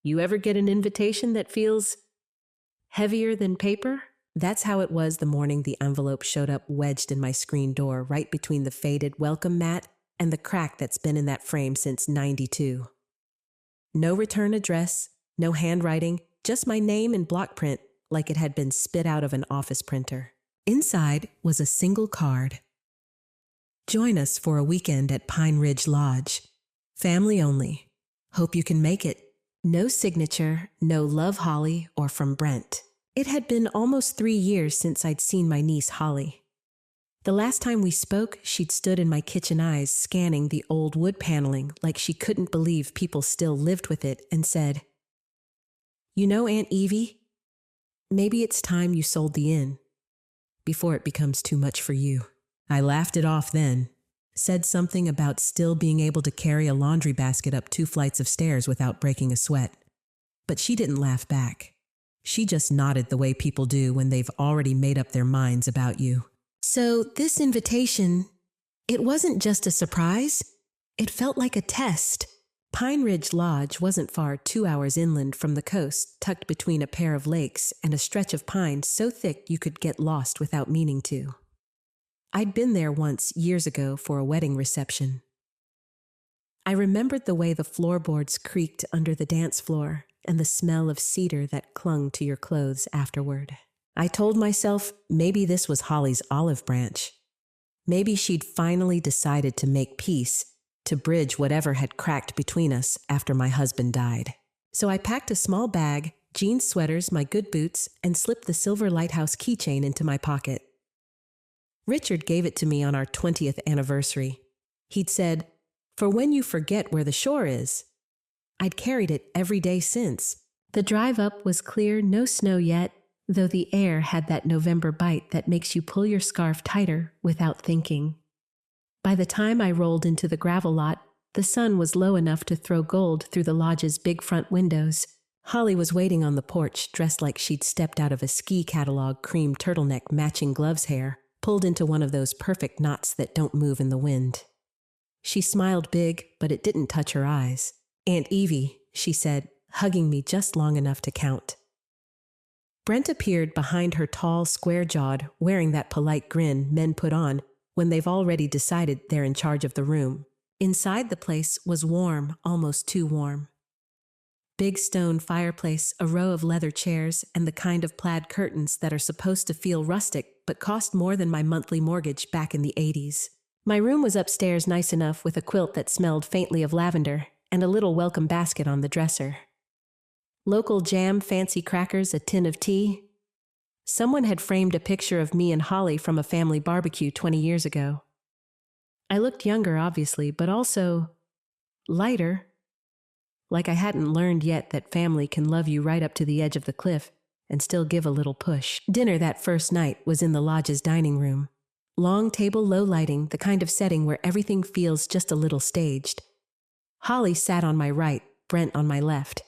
You ever get an invitation that feels heavier than paper? That's how it was the morning the envelope showed up wedged in my screen door, right between the faded welcome mat and the crack that's been in that frame since '92. No return address, no handwriting, just my name in block print like it had been spit out of an office printer. Inside was a single card. Join us for a weekend at Pine Ridge Lodge. Family only. Hope you can make it. No signature, no love Holly or from Brent. It had been almost 3 years since I'd seen my niece Holly. The last time we spoke, she'd stood in my kitchen eyes scanning the old wood paneling like she couldn't believe people still lived with it and said, "You know, Aunt Evie, maybe it's time you sold the inn before it becomes too much for you." I laughed it off then, said something about still being able to carry a laundry basket up 2 flights of stairs without breaking a sweat. But she didn't laugh back. She just nodded the way people do when they've already made up their minds about you. So this invitation, it wasn't just a surprise. It felt like a test. Pine Ridge Lodge wasn't far 2 hours inland from the coast, tucked between a pair of lakes and a stretch of pines so thick you could get lost without meaning to. I'd been there once years ago for a wedding reception. I remembered the way the floorboards creaked under the dance floor and the smell of cedar that clung to your clothes afterward. I told myself maybe this was Holly's olive branch. Maybe she'd finally decided to make peace, to bridge whatever had cracked between us after my husband died. So I packed a small bag, jean sweaters, my good boots, and slipped the silver lighthouse keychain into my pocket. Richard gave it to me on our 20th anniversary. He'd said, "For when you forget where the shore is." I'd carried it every day since. The drive up was clear, no snow yet, though the air had that November bite that makes you pull your scarf tighter without thinking. By the time I rolled into the gravel lot, the sun was low enough to throw gold through the lodge's big front windows. Holly was waiting on the porch, dressed like she'd stepped out of a ski catalog cream turtleneck matching gloves hair, pulled into one of those perfect knots that don't move in the wind. She smiled big, but it didn't touch her eyes. "Aunt Evie," she said, hugging me just long enough to count. Brent appeared behind her tall, square-jawed, wearing that polite grin men put on when they've already decided they're in charge of the room. Inside the place was warm, almost too warm. Big stone fireplace, a row of leather chairs, and the kind of plaid curtains that are supposed to feel rustic but cost more than my monthly mortgage back in the '80s. My room was upstairs nice enough with a quilt that smelled faintly of lavender and a little welcome basket on the dresser. Local jam, fancy crackers, a tin of tea. Someone had framed a picture of me and Holly from a family barbecue 20 years ago. I looked younger, obviously, but also lighter. Like I hadn't learned yet that family can love you right up to the edge of the cliff and still give a little push. Dinner that first night was in the lodge's dining room. Long table, low lighting, the kind of setting where everything feels just a little staged. Holly sat on my right, Brent on my left.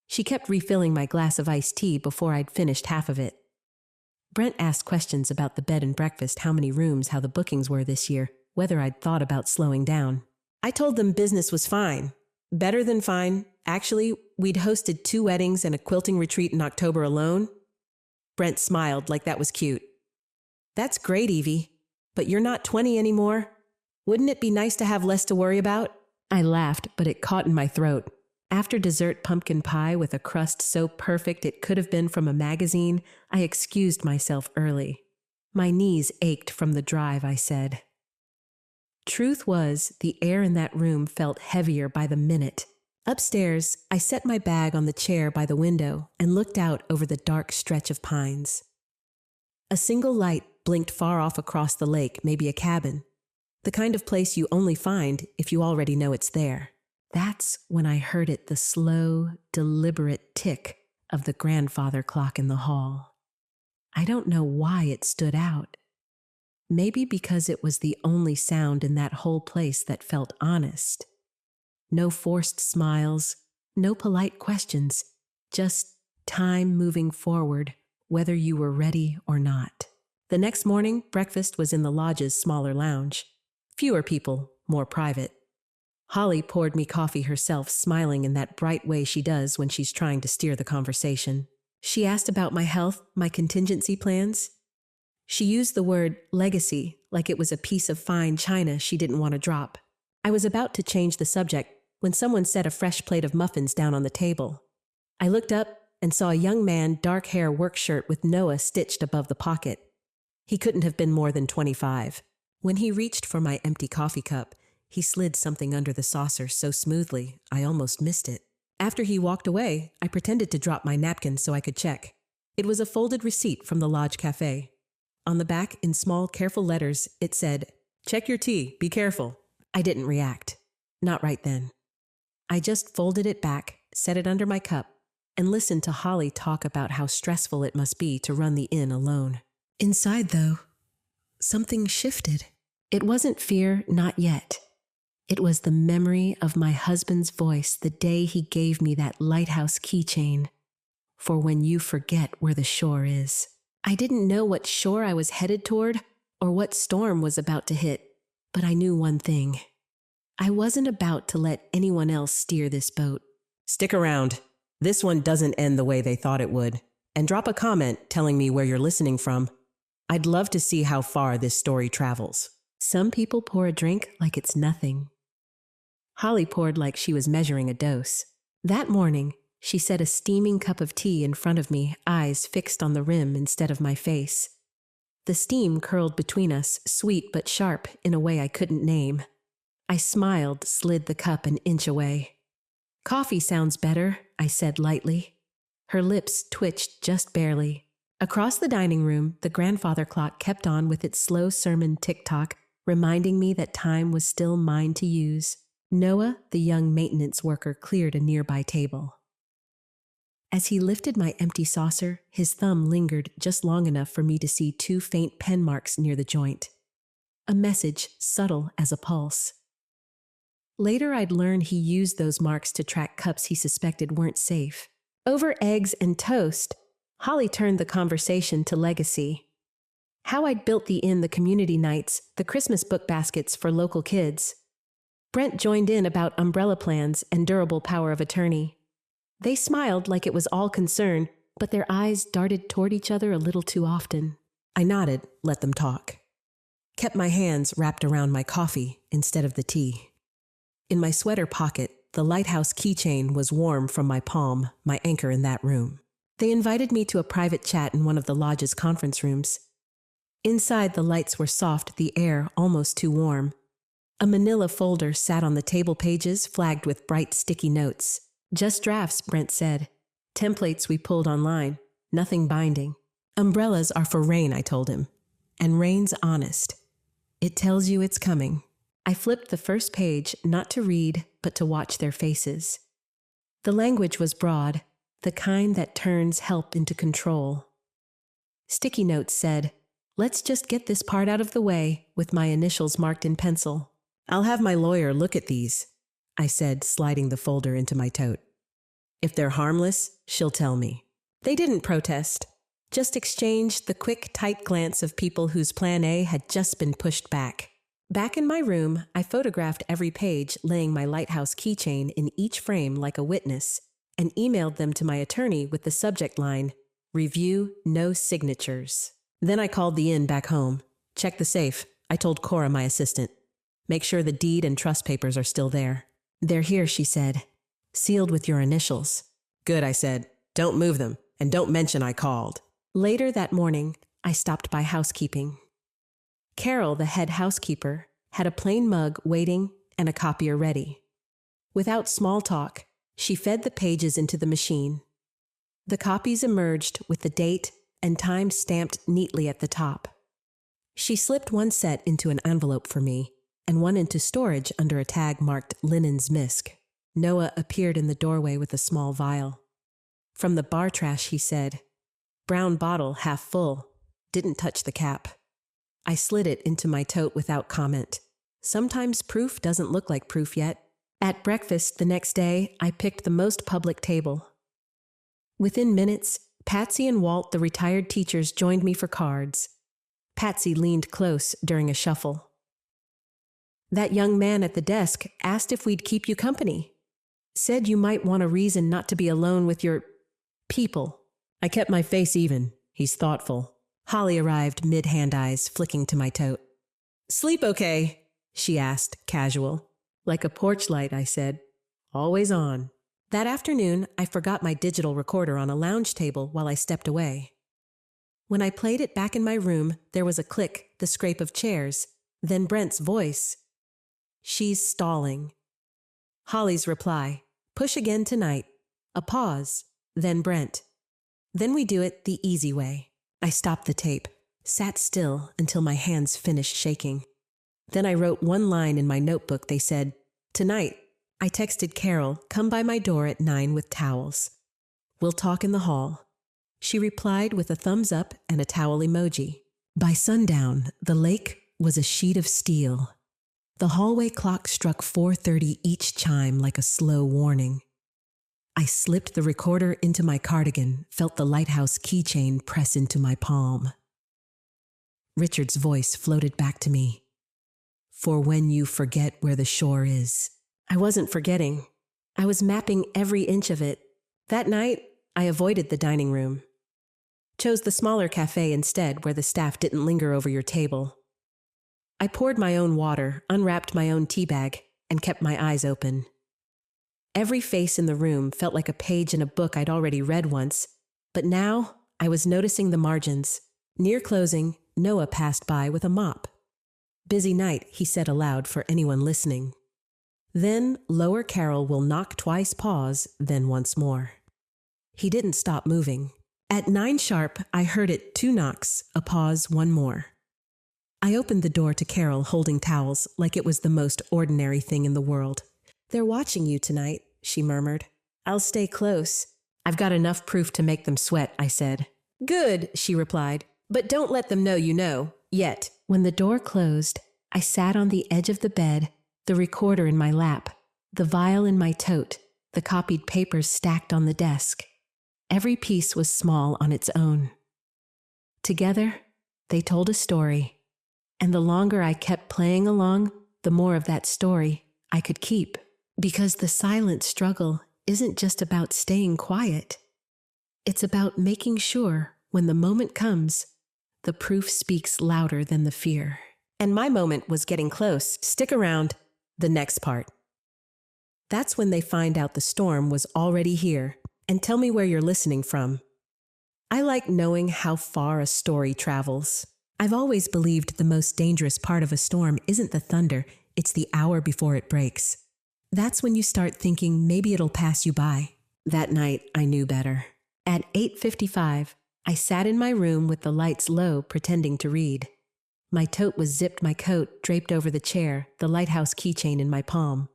She kept refilling my glass of iced tea before I'd finished half of it. Brent asked questions about the bed and breakfast, how many rooms, how the bookings were this year, whether I'd thought about slowing down. I told them business was fine. Better than fine. Actually, we'd hosted 2 weddings and a quilting retreat in October alone. Brent smiled like that was cute. "That's great, Evie. But you're not 20 anymore. Wouldn't it be nice to have less to worry about?" I laughed, but it caught in my throat. After dessert pumpkin pie with a crust so perfect it could have been from a magazine, I excused myself early. My knees ached from the drive, I said. Truth was, the air in that room felt heavier by the minute. Upstairs, I set my bag on the chair by the window and looked out over the dark stretch of pines. A single light blinked far off across the lake, maybe a cabin. The kind of place you only find if you already know it's there. That's when I heard it, the slow, deliberate tick of the grandfather clock in the hall. I don't know why it stood out. Maybe because it was the only sound in that whole place that felt honest. No forced smiles, no polite questions, just time moving forward, whether you were ready or not. The next morning, breakfast was in the lodge's smaller lounge. Fewer people, more private. Holly poured me coffee herself, smiling in that bright way she does when she's trying to steer the conversation. She asked about my health, my contingency plans. She used the word legacy like it was a piece of fine china she didn't want to drop. I was about to change the subject when someone set a fresh plate of muffins down on the table. I looked up and saw a young man, dark hair, work shirt with Noah stitched above the pocket. He couldn't have been more than 25. When he reached for my empty coffee cup, he slid something under the saucer so smoothly, I almost missed it. After he walked away, I pretended to drop my napkin so I could check. It was a folded receipt from the Lodge Cafe. On the back, in small, careful letters, it said, "Check your tea, be careful." I didn't react. Not right then. I just folded it back, set it under my cup, and listened to Holly talk about how stressful it must be to run the inn alone. Inside, though, something shifted. It wasn't fear, not yet. It was the memory of my husband's voice the day he gave me that lighthouse keychain for when you forget where the shore is. I didn't know what shore I was headed toward or what storm was about to hit, but I knew one thing. I wasn't about to let anyone else steer this boat. Stick around. This one doesn't end the way they thought it would. And drop a comment telling me where you're listening from. I'd love to see how far this story travels. Some people pour a drink like it's nothing. Holly poured like she was measuring a dose. That morning, she set a steaming cup of tea in front of me, eyes fixed on the rim instead of my face. The steam curled between us, sweet but sharp in a way I couldn't name. I smiled, slid the cup an inch away. "Coffee sounds better," I said lightly. Her lips twitched just barely. Across the dining room, the grandfather clock kept on with its slow sermon tick-tock, reminding me that time was still mine to use. Noah, the young maintenance worker, cleared a nearby table. As he lifted my empty saucer, his thumb lingered just long enough for me to see 2 faint pen marks near the joint. A message subtle as a pulse. Later I'd learn he used those marks to track cups he suspected weren't safe. Over eggs and toast, Holly turned the conversation to legacy. How I'd built the inn, the community nights, the Christmas book baskets for local kids. Brent joined in about umbrella plans and durable power of attorney. They smiled like it was all concern, but their eyes darted toward each other a little too often. I nodded, let them talk. Kept my hands wrapped around my coffee instead of the tea. In my sweater pocket, the lighthouse keychain was warm from my palm, my anchor in that room. They invited me to a private chat in one of the lodge's conference rooms. Inside, the lights were soft, the air almost too warm. A manila folder sat on the table pages, flagged with bright sticky notes. "Just drafts," Brent said. "Templates we pulled online. Nothing binding. Umbrellas are for rain," I told him. "And rain's honest. It tells you it's coming." I flipped the first page, not to read, but to watch their faces. The language was broad, the kind that turns help into control. Sticky notes said, "Let's just get this part out of the way," with my initials marked in pencil. "I'll have my lawyer look at these," I said, sliding the folder into my tote. "If they're harmless, she'll tell me." They didn't protest, just exchanged the quick, tight glance of people whose plan A had just been pushed back. Back in my room, I photographed every page, laying my lighthouse keychain in each frame like a witness, and emailed them to my attorney with the subject line, "Review, no signatures." Then I called the inn back home. "Check the safe," I told Cora, my assistant. "Make sure the deed and trust papers are still there." "They're here," she said. "Sealed with your initials." "Good," I said. "Don't move them, and don't mention I called." Later that morning, I stopped by housekeeping. Carol, the head housekeeper, had a plain mug waiting and a copier ready. Without small talk, she fed the pages into the machine. The copies emerged with the date and time stamped neatly at the top. She slipped one set into an envelope for me and one into storage under a tag marked Linens Misk. Noah appeared in the doorway with a small vial. From the bar trash, he said, "Brown bottle, half full. Didn't touch the cap." I slid it into my tote without comment. Sometimes proof doesn't look like proof yet. At breakfast the next day, I picked the most public table. Within minutes, Patsy and Walt, the retired teachers, joined me for cards. Patsy leaned close during a shuffle. That young man at the desk asked if we'd keep you company. Said you might want a reason not to be alone with your people. I kept my face even. He's thoughtful. Holly arrived mid-hand eyes, flicking to my tote. Sleep okay? She asked, casual. Like a porch light, I said. Always on. That afternoon, I forgot my digital recorder on a lounge table while I stepped away. When I played it back in my room, there was a click, the scrape of chairs, then Brent's voice. She's stalling. Holly's reply. Push again tonight. A pause. Then Brent. Then we do it the easy way. I stopped the tape, sat still until my hands finished shaking. Then I wrote one line in my notebook. They said, Tonight. I texted Carol, come by my door at 9 with towels. We'll talk in the hall. She replied with a thumbs up and a towel emoji. By sundown, the lake was a sheet of steel. The hallway clock struck 4:30 each chime like a slow warning. I slipped the recorder into my cardigan, felt the lighthouse keychain press into my palm. Richard's voice floated back to me. For when you forget where the shore is. I wasn't forgetting. I was mapping every inch of it. That night, I avoided the dining room. Chose the smaller cafe instead, where the staff didn't linger over your table. I poured my own water, unwrapped my own tea bag, and kept my eyes open. Every face in the room felt like a page in a book I'd already read once, but now I was noticing the margins. Near closing, Noah passed by with a mop. Busy night, he said aloud for anyone listening. Then Lower Carol will knock twice, pause, then once more. He didn't stop moving. At 9 sharp, I heard it 2 knocks, a pause, one more. I opened the door to Carol holding towels like it was the most ordinary thing in the world. They're watching you tonight, she murmured. I'll stay close. I've got enough proof to make them sweat, I said. Good, she replied, but don't let them know you know, yet. When the door closed, I sat on the edge of the bed, the recorder in my lap, the vial in my tote, the copied papers stacked on the desk. Every piece was small on its own. Together, they told a story, and the longer I kept playing along, the more of that story I could keep. Because the silent struggle isn't just about staying quiet. It's about making sure, when the moment comes, the proof speaks louder than the fear. And my moment was getting close. Stick around. The next part. That's when they find out the storm was already here, and tell me where you're listening from. I like knowing how far a story travels. I've always believed the most dangerous part of a storm isn't the thunder, it's the hour before it breaks. That's when you start thinking maybe it'll pass you by. That night, I knew better. At 8:55, I sat in my room with the lights low, pretending to read. My tote was zipped, my coat draped over the chair, the lighthouse keychain in my palm.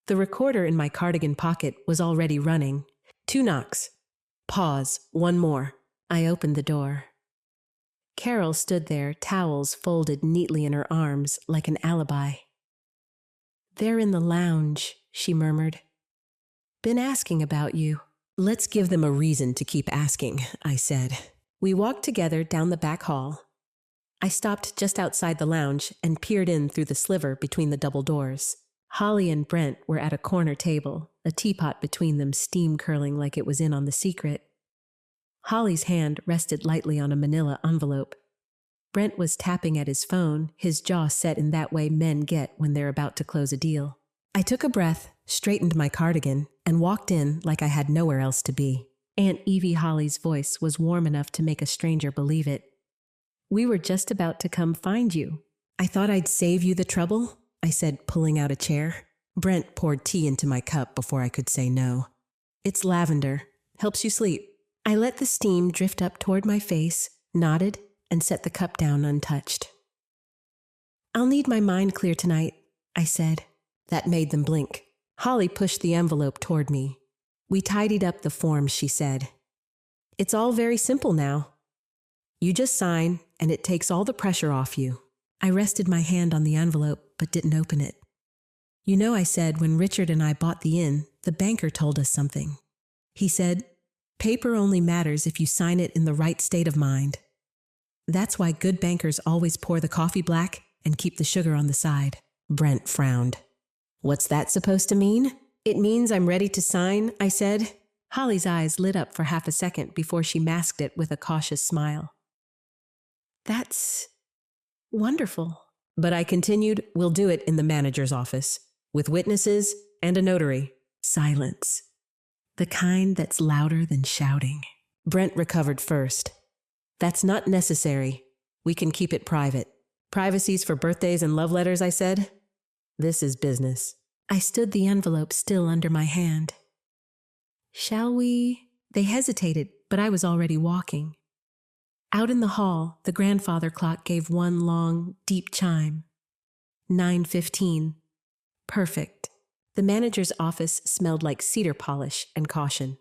The recorder in my cardigan pocket was already running. 2 knocks. Pause. One more. I opened the door. Carol stood there, towels folded neatly in her arms like an alibi. They're in the lounge, she murmured. Been asking about you. Let's give them a reason to keep asking, I said. We walked together down the back hall. I stopped just outside the lounge and peered in through the sliver between the double doors. Holly and Brent were at a corner table, a teapot between them steam curling like it was in on the secret. Holly's hand rested lightly on a manila envelope. Brent was tapping at his phone, his jaw set in that way men get when they're about to close a deal. I took a breath, straightened my cardigan, and walked in like I had nowhere else to be. Aunt Evie Holly's voice was warm enough to make a stranger believe it. We were just about to come find you. I thought I'd save you the trouble, I said, pulling out a chair. Brent poured tea into my cup before I could say no. It's lavender. Helps you sleep. I let the steam drift up toward my face, nodded, and set the cup down untouched. I'll need my mind clear tonight, I said. That made them blink. Holly pushed the envelope toward me. We tidied up the forms, she said. It's all very simple now. You just sign, and it takes all the pressure off you. I rested my hand on the envelope, but didn't open it. You know, I said, when Richard and I bought the inn, the banker told us something. He said, paper only matters if you sign it in the right state of mind. That's why good bankers always pour the coffee black and keep the sugar on the side. Brent frowned. What's that supposed to mean? It means I'm ready to sign, I said. Holly's eyes lit up for half a second before she masked it with a cautious smile. That's wonderful. But I continued, we'll do it in the manager's office, with witnesses and a notary. Silence. The kind that's louder than shouting. Brent recovered first. That's not necessary. We can keep it private. Privacy's for birthdays and love letters, I said. This is business. I stood the envelope still under my hand. Shall we? They hesitated, but I was already walking. Out in the hall, the grandfather clock gave one long, deep chime. 9:15. Perfect. The manager's office smelled like cedar polish and caution.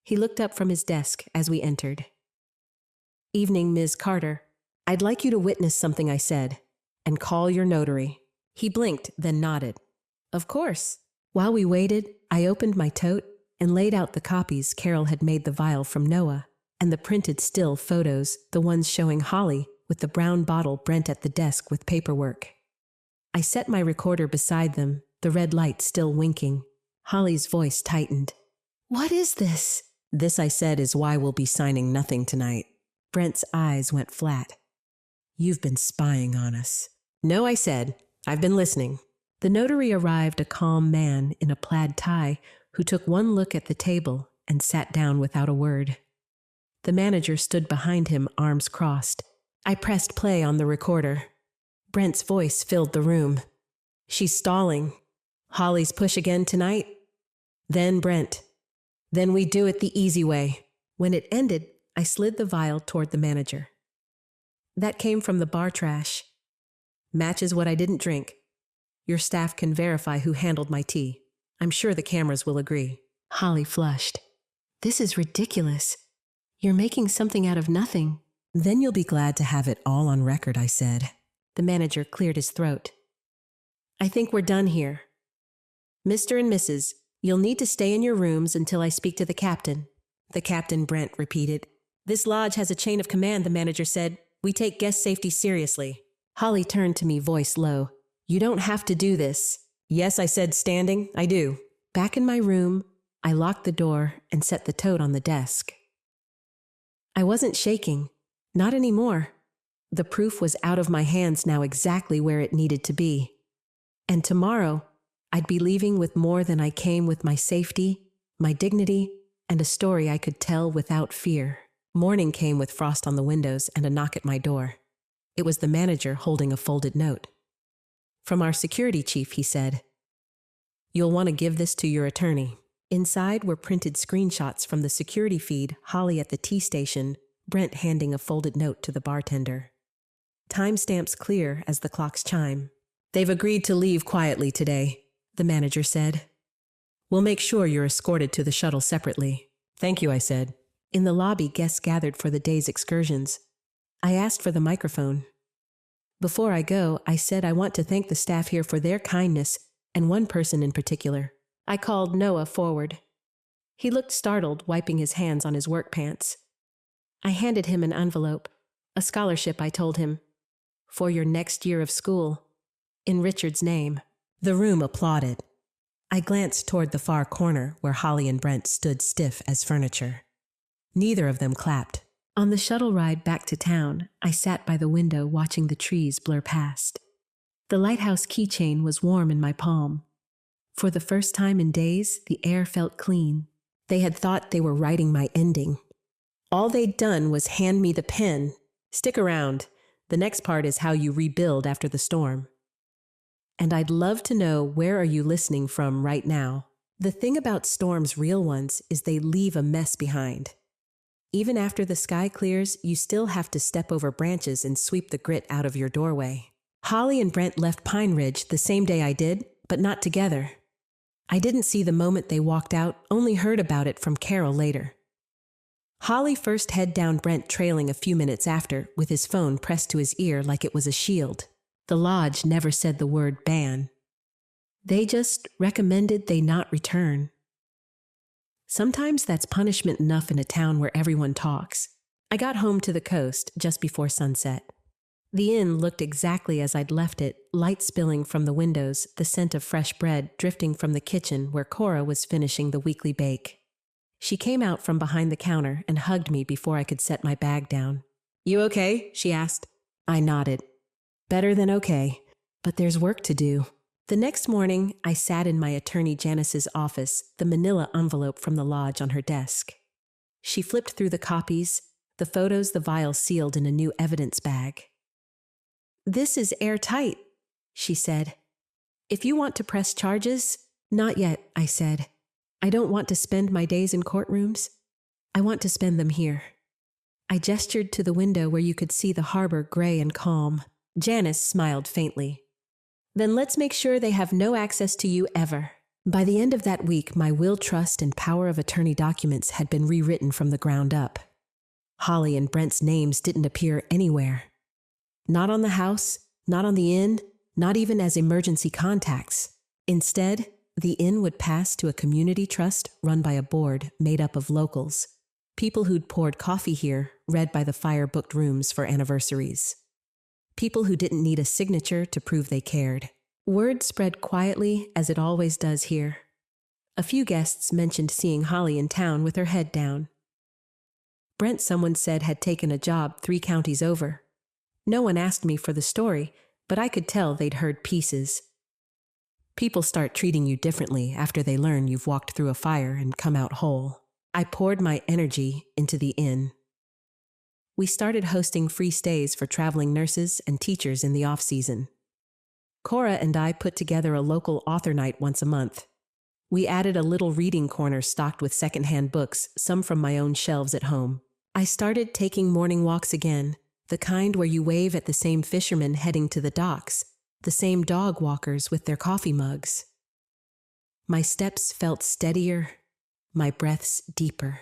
He looked up from his desk as we entered. Evening, Ms. Carter. I'd like you to witness something I said, and call your notary. He blinked, then nodded. Of course. While we waited, I opened my tote and laid out the copies Carol had made the vial from Noah, and the printed still photos, the ones showing Holly with the brown bottle Brent at the desk with paperwork. I set my recorder beside them, the red light still winking. Holly's voice tightened. What is this? This, I said, is why we'll be signing nothing tonight. Brent's eyes went flat. You've been spying on us. No, I said. I've been listening. The notary arrived, a calm man in a plaid tie who took one look at the table and sat down without a word. The manager stood behind him, arms crossed. I pressed play on the recorder. Brent's voice filled the room. She's stalling. Holly's push again tonight? Then Brent. Then we do it the easy way. When it ended, I slid the vial toward the manager. That came from the bar trash. Matches what I didn't drink. Your staff can verify who handled my tea. I'm sure the cameras will agree. Holly flushed. This is ridiculous. You're making something out of nothing. Then you'll be glad to have it all on record, I said. The manager cleared his throat. I think we're done here. Mr. and Mrs., you'll need to stay in your rooms until I speak to the captain. The captain, Brent repeated. This lodge has a chain of command, the manager said. We take guest safety seriously. Holly turned to me, voice low. You don't have to do this. Yes, I said, standing. I do. Back in my room, I locked the door and set the tote on the desk. I wasn't shaking. Not anymore. The proof was out of my hands now, exactly where it needed to be. And tomorrow, I'd be leaving with more than I came, with my safety, my dignity, and a story I could tell without fear. Morning came with frost on the windows and a knock at my door. It was the manager holding a folded note. From our security chief, he said. You'll want to give this to your attorney. Inside were printed screenshots from the security feed, Holly at the tea station, Brent handing a folded note to the bartender. Timestamps clear as the clocks chime. They've agreed to leave quietly today, the manager said. We'll make sure you're escorted to the shuttle separately. Thank you, I said. In the lobby, guests gathered for the day's excursions. I asked for the microphone. Before I go, I said I want to thank the staff here for their kindness, and one person in particular. I called Noah forward. He looked startled, wiping his hands on his work pants. I handed him an envelope. A scholarship, I told him. For your next year of school. In Richard's name. The room applauded. I glanced toward the far corner where Holly and Brent stood stiff as furniture. Neither of them clapped. On the shuttle ride back to town, I sat by the window watching the trees blur past. The lighthouse keychain was warm in my palm. For the first time in days, the air felt clean. They had thought they were writing my ending. All they'd done was hand me the pen. Stick around. The next part is how you rebuild after the storm. And I'd love to know, where are you listening from right now? The thing about storms, real ones, is they leave a mess behind. Even after the sky clears, you still have to step over branches and sweep the grit out of your doorway. Holly and Brent left Pine Ridge the same day I did, but not together. I didn't see the moment they walked out, only heard about it from Carol later. Holly first head down, Brent trailing a few minutes after, with his phone pressed to his ear like it was a shield. The lodge never said the word ban. They just recommended they not return. Sometimes that's punishment enough in a town where everyone talks. I got home to the coast just before sunset. The inn looked exactly as I'd left it, light spilling from the windows, the scent of fresh bread drifting from the kitchen where Cora was finishing the weekly bake. She came out from behind the counter and hugged me before I could set my bag down. "You okay?" she asked. I nodded. "Better than okay, but there's work to do." The next morning, I sat in my attorney Janice's office, the manila envelope from the lodge on her desk. She flipped through the copies, the photos, the vials sealed in a new evidence bag. "This is airtight," she said. "If you want to press charges—" "Not yet," I said. "I don't want to spend my days in courtrooms. I want to spend them here." I gestured to the window where you could see the harbor gray and calm. Janice smiled faintly. "Then let's make sure they have no access to you ever." By the end of that week, my will, trust, and power of attorney documents had been rewritten from the ground up. Holly and Brent's names didn't appear anywhere. Not on the house, not on the inn, not even as emergency contacts. Instead, the inn would pass to a community trust run by a board made up of locals, people who'd poured coffee here, read by the fire-booked rooms for anniversaries. People who didn't need a signature to prove they cared. Word spread quietly, as it always does here. A few guests mentioned seeing Holly in town with her head down. Brent, someone said, had taken a job 3 counties over. No one asked me for the story, but I could tell they'd heard pieces. People start treating you differently after they learn you've walked through a fire and come out whole. I poured my energy into the inn. We started hosting free stays for traveling nurses and teachers in the off-season. Cora and I put together a local author night once a month. We added a little reading corner stocked with secondhand books, some from my own shelves at home. I started taking morning walks again, the kind where you wave at the same fishermen heading to the docks, the same dog walkers with their coffee mugs. My steps felt steadier, my breaths deeper.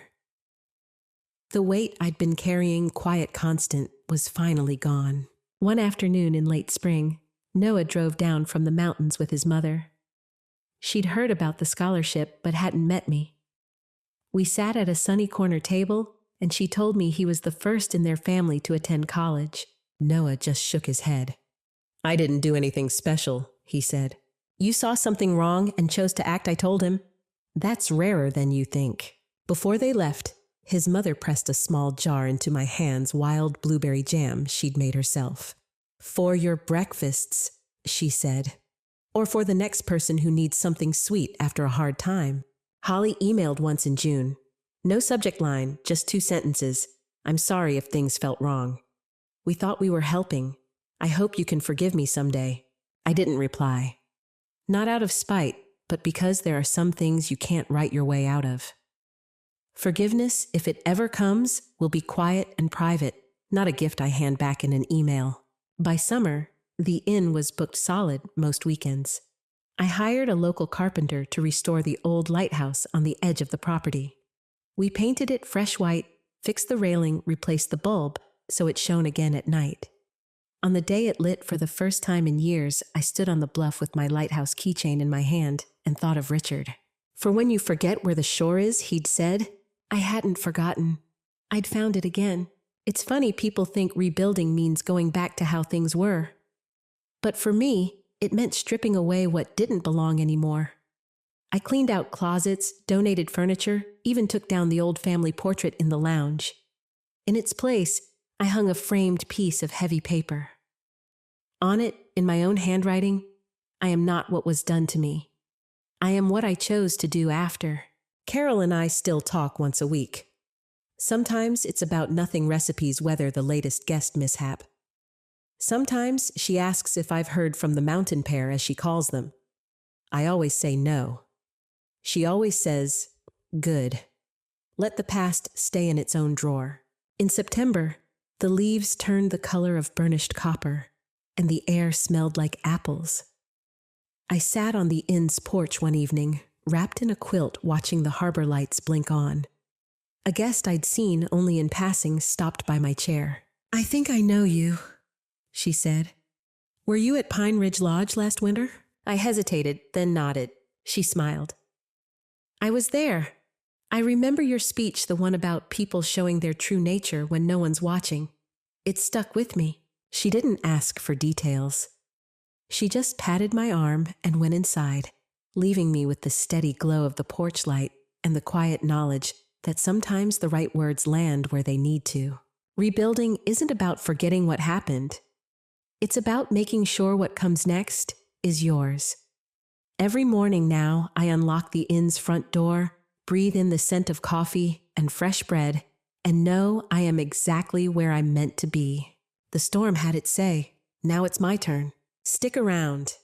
The weight I'd been carrying, quiet constant, was finally gone. One afternoon in late spring, Noah drove down from the mountains with his mother. She'd heard about the scholarship but hadn't met me. We sat at a sunny corner table, and she told me he was the first in their family to attend college. Noah just shook his head. "I didn't do anything special," he said. "You saw something wrong and chose to act, I told him. That's rarer than you think." Before they left, his mother pressed a small jar into my hand's wild blueberry jam she'd made herself. "For your breakfasts," she said. "Or for the next person who needs something sweet after a hard time." Holly emailed once in June. No subject line, just 2 sentences. "I'm sorry if things felt wrong. We thought we were helping. I hope you can forgive me someday." I didn't reply. Not out of spite, but because there are some things you can't write your way out of. Forgiveness, if it ever comes, will be quiet and private, not a gift I hand back in an email. By summer, the inn was booked solid most weekends. I hired a local carpenter to restore the old lighthouse on the edge of the property. We painted it fresh white, fixed the railing, replaced the bulb, so it shone again at night. On the day it lit for the first time in years, I stood on the bluff with my lighthouse keychain in my hand and thought of Richard. "For when you forget where the shore is," he'd said. I hadn't forgotten. I'd found it again. It's funny people think rebuilding means going back to how things were. But for me, it meant stripping away what didn't belong anymore. I cleaned out closets, donated furniture, even took down the old family portrait in the lounge. In its place, I hung a framed piece of heavy paper. On it, in my own handwriting, "I am not what was done to me. I am what I chose to do after." Carol and I still talk once a week. Sometimes it's about nothing recipes, whether the latest guest mishap. Sometimes she asks if I've heard from the mountain pair, as she calls them. I always say no. She always says, "Good. Let the past stay in its own drawer." In September, the leaves turned the color of burnished copper, and the air smelled like apples. I sat on the inn's porch one evening, wrapped in a quilt, watching the harbor lights blink on. A guest I'd seen only in passing stopped by my chair. "I think I know you," she said. "Were you at Pine Ridge Lodge last winter?" I hesitated, then nodded. She smiled. "I was there. I remember your speech, the one about people showing their true nature when no one's watching. It stuck with me." She didn't ask for details. She just patted my arm and went inside, leaving me with the steady glow of the porch light and the quiet knowledge that sometimes the right words land where they need to. Rebuilding isn't about forgetting what happened. It's about making sure what comes next is yours. Every morning now, I unlock the inn's front door, breathe in the scent of coffee and fresh bread, and know I am exactly where I'm meant to be. The storm had its say. Now it's my turn. Stick around.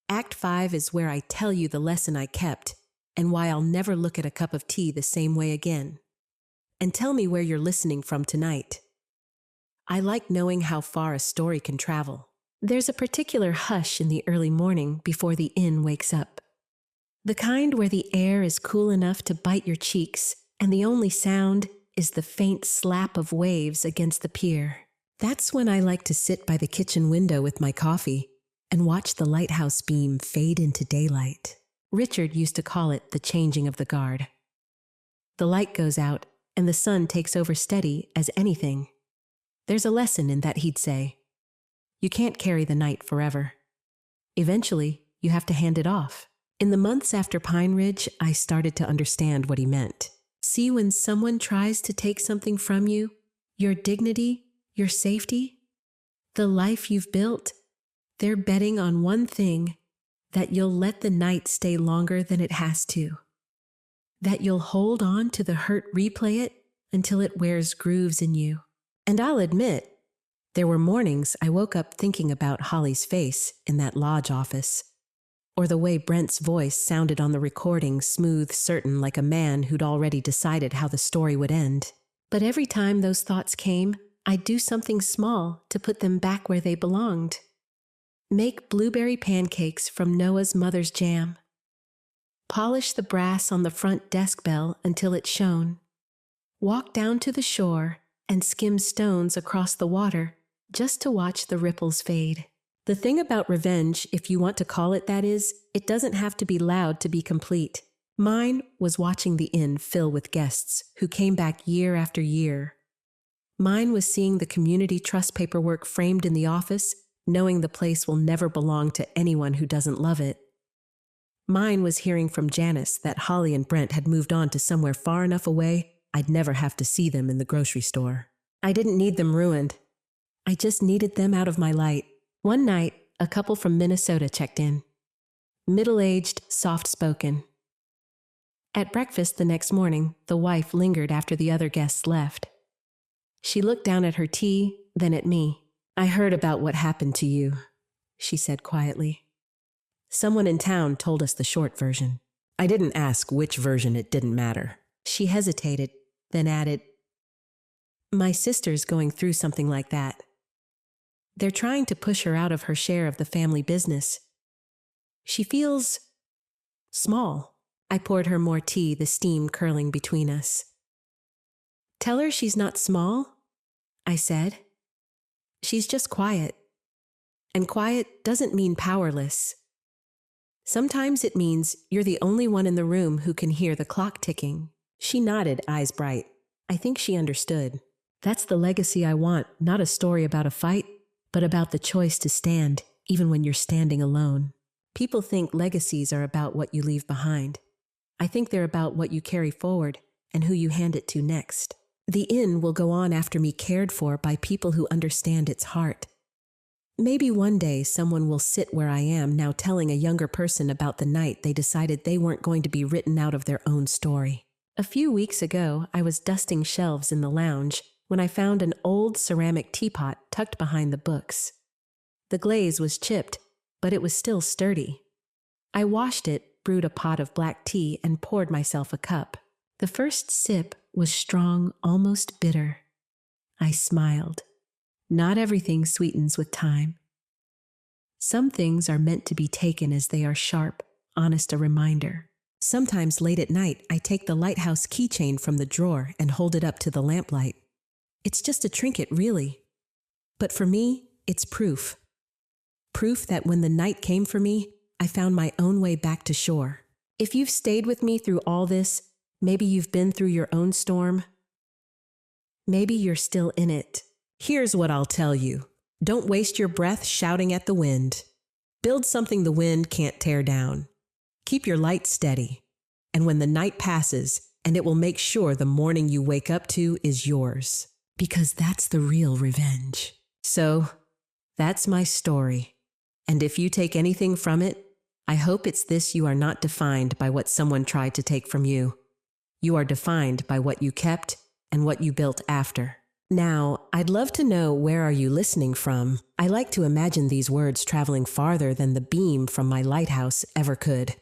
Act 5 is where I tell you the lesson I kept and why I'll never look at a cup of tea the same way again. And tell me where you're listening from tonight. I like knowing how far a story can travel. There's a particular hush in the early morning before the inn wakes up. The kind where the air is cool enough to bite your cheeks and the only sound is the faint slap of waves against the pier. That's when I like to sit by the kitchen window with my coffee and watch the lighthouse beam fade into daylight. Richard used to call it the changing of the guard. The light goes out and the sun takes over steady as anything. There's a lesson in that, he'd say. You can't carry the night forever. Eventually, you have to hand it off. In the months after Pine Ridge, I started to understand what he meant. See, when someone tries to take something from you, your dignity, your safety, the life you've built, they're betting on one thing, that you'll let the night stay longer than it has to. That you'll hold on to the hurt, replay it until it wears grooves in you. And I'll admit, there were mornings I woke up thinking about Holly's face in that lodge office, or the way Brent's voice sounded on the recording, smooth, certain, like a man who'd already decided how the story would end. But every time those thoughts came, I'd do something small to put them back where they belonged. Make blueberry pancakes from Noah's mother's jam. Polish the brass on the front desk bell until it shone. Walk down to the shore and skim stones across the water just to watch the ripples fade. The thing about revenge, if you want to call it that, is it doesn't have to be loud to be complete. Mine was watching the inn fill with guests who came back year after year. Mine was seeing the community trust paperwork framed in the office, knowing the place will never belong to anyone who doesn't love it. Mine was hearing from Janice that Holly and Brent had moved on to somewhere far enough away I'd never have to see them in the grocery store. I didn't need them ruined. I just needed them out of my light. One night, a couple from Minnesota checked in. Middle-aged, soft-spoken. At breakfast the next morning, the wife lingered after the other guests left. She looked down at her tea, then at me. I heard about what happened to you, she said quietly. Someone in town told us the short version. I didn't ask which version, it didn't matter. She hesitated, then added, my sister's going through something like that. They're trying to push her out of her share of the family business. She feels small. I poured her more tea, the steam curling between us. Tell her she's not small, I said. She's just quiet. And quiet doesn't mean powerless. Sometimes it means you're the only one in the room who can hear the clock ticking. She nodded, eyes bright. I think she understood. That's the legacy I want, not a story about a fight, but about the choice to stand, even when you're standing alone. People think legacies are about what you leave behind. I think they're about what you carry forward and who you hand it to next. The inn will go on after me, cared for by people who understand its heart. Maybe one day someone will sit where I am now telling a younger person about the night they decided they weren't going to be written out of their own story. A few weeks ago, I was dusting shelves in the lounge when I found an old ceramic teapot tucked behind the books. The glaze was chipped, but it was still sturdy. I washed it, brewed a pot of black tea, and poured myself a cup. The first sip was strong, almost bitter. I smiled. Not everything sweetens with time. Some things are meant to be taken as they are sharp, honest a reminder. Sometimes late at night, I take the lighthouse keychain from the drawer and hold it up to the lamplight. It's just a trinket, really. But for me, it's proof. Proof that when the night came for me, I found my own way back to shore. If you've stayed with me through all this, maybe you've been through your own storm. Maybe you're still in it. Here's what I'll tell you. Don't waste your breath shouting at the wind. Build something the wind can't tear down. Keep your light steady. And when the night passes, and it will make sure the morning you wake up to is yours. Because that's the real revenge. So, that's my story. And if you take anything from it, I hope it's this: you are not defined by what someone tried to take from you. You are defined by what you kept and what you built after. Now, I'd love to know, where are you listening from? I like to imagine these words traveling farther than the beam from my lighthouse ever could.